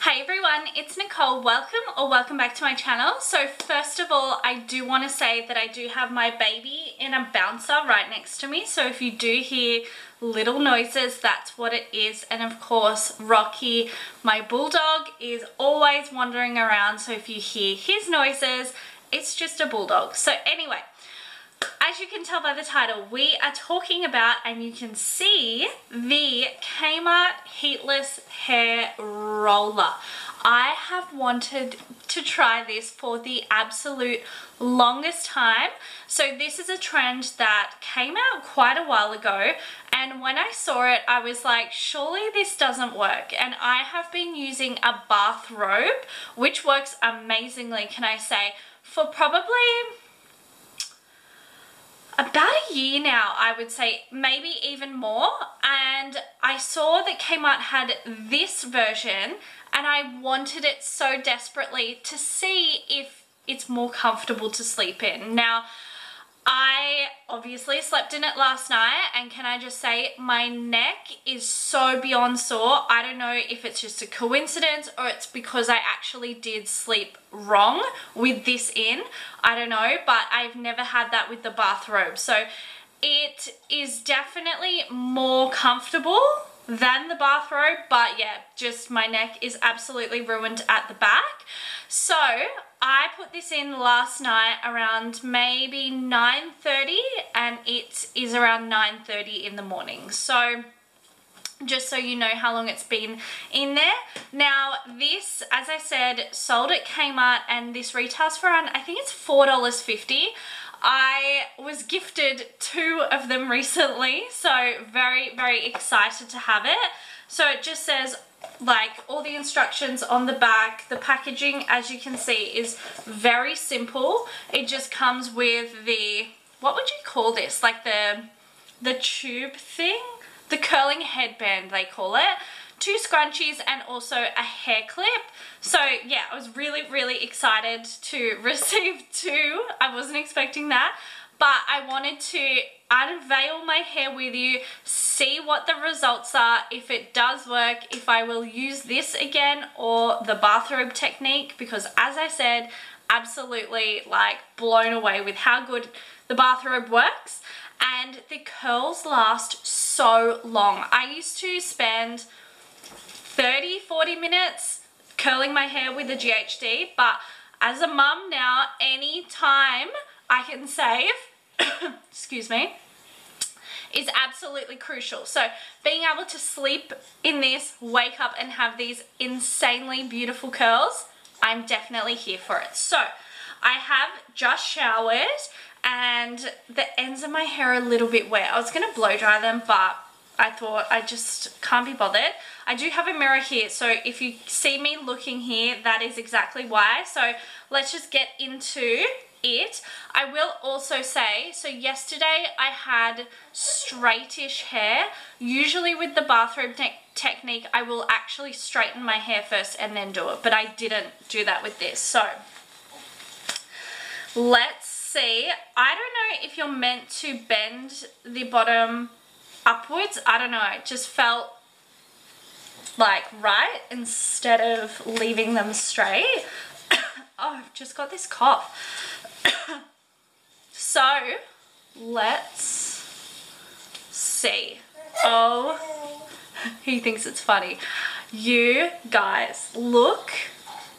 Hey everyone, it's Nicole. Welcome back to my channel. So first of all, I do want to say that I do have my baby in a bouncer right next to me. So if you do hear little noises, that's what it is. And of course, Rocky, my bulldog, is always wandering around. So if you hear his noises, it's just a bulldog. So anyway, as you can tell by the title, we are talking about, and you can see, the Kmart Heatless Hair Roller. I have wanted to try this for the absolute longest time. So this is a trend that came out quite a while ago, and when I saw it, I was like, surely this doesn't work. And I have been using a bathrobe, which works amazingly, can I say, for probably about a year now, I would say, maybe even more. And I saw that Kmart had this version and I wanted it so desperately to see if it's more comfortable to sleep in. Now, I obviously slept in it last night, and can I just say, my neck is so beyond sore. I don't know if it's just a coincidence or it's because I actually did sleep wrong with this in. I don't know, but I've never had that with the bathrobe. So it is definitely more comfortable than the bathrobe, but yeah, just my neck is absolutely ruined at the back. So I put this in last night around maybe 9:30, and it is around 9:30 in the morning. So just so you know how long it's been in there. Now this, as I said, sold at Kmart, and this retails for around, I think it's $4.50. I was gifted 2 of them recently, so very, very excited to have it. So it just says, like, all the instructions on the back. The packaging, as you can see, is very simple. It just comes with the, what would you call this? Like the tube thing? The curling headband, they call it. 2 scrunchies and also a hair clip. So yeah, I was really, really excited to receive 2. I wasn't expecting that, but I wanted to unveil my hair with you, see what the results are, if it does work, if I will use this again or the bathrobe technique, because as I said, absolutely like blown away with how good the bathrobe works. And the curls last so long. I used to spend 30-40 minutes curling my hair with the GHD, but as a mum now, any time I can save excuse me, is absolutely crucial. So being able to sleep in this, wake up and have these insanely beautiful curls, I'm definitely here for it. So I have just showered and the ends of my hair are a little bit wet. I was going to blow dry them, but I thought I just can't be bothered. I do have a mirror here, so if you see me looking here, that is exactly why. So let's just get into it. I will also say, so yesterday I had straightish hair. Usually with the bathrobe technique, I will actually straighten my hair first and then do it, but I didn't do that with this. So let's see. I don't know if you're meant to bend the bottom upwards. I don't know, it just felt like right instead of leaving them straight. Oh, I've just got this cough. So let's see. Oh, he thinks it's funny. You guys, look,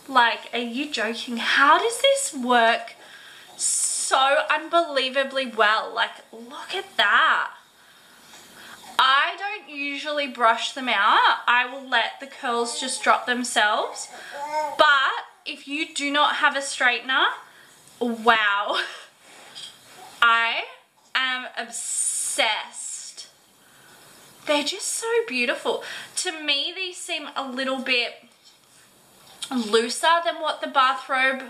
like, are you joking? How does this work so unbelievably well? Like, look at that. I don't usually brush them out. I will let the curls just drop themselves. But if you do not have a straightener, wow. I am obsessed. They're just so beautiful. To me, these seem a little bit looser than what the bathrobe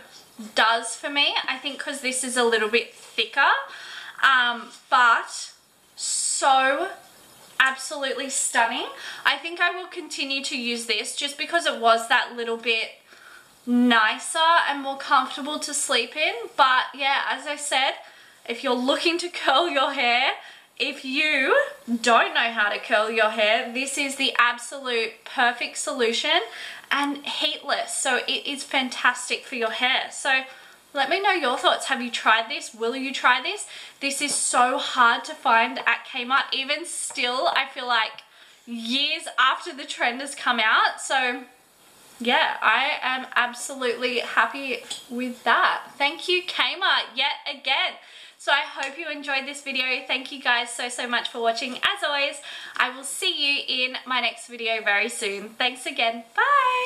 does for me. I think because this is a little bit thicker. But so absolutely stunning. I think I will continue to use this just because it was that little bit nicer and more comfortable to sleep in. But yeah, as I said, if you're looking to curl your hair, if you don't know how to curl your hair, this is the absolute perfect solution, and heatless, so it is fantastic for your hair. So let me know your thoughts. Have you tried this? Will you try this? This is so hard to find at Kmart. Even still, I feel like years after the trend has come out. So yeah, I am absolutely happy with that. Thank you, Kmart, yet again. So I hope you enjoyed this video. Thank you guys so much for watching. As always, I will see you in my next video very soon. Thanks again. Bye.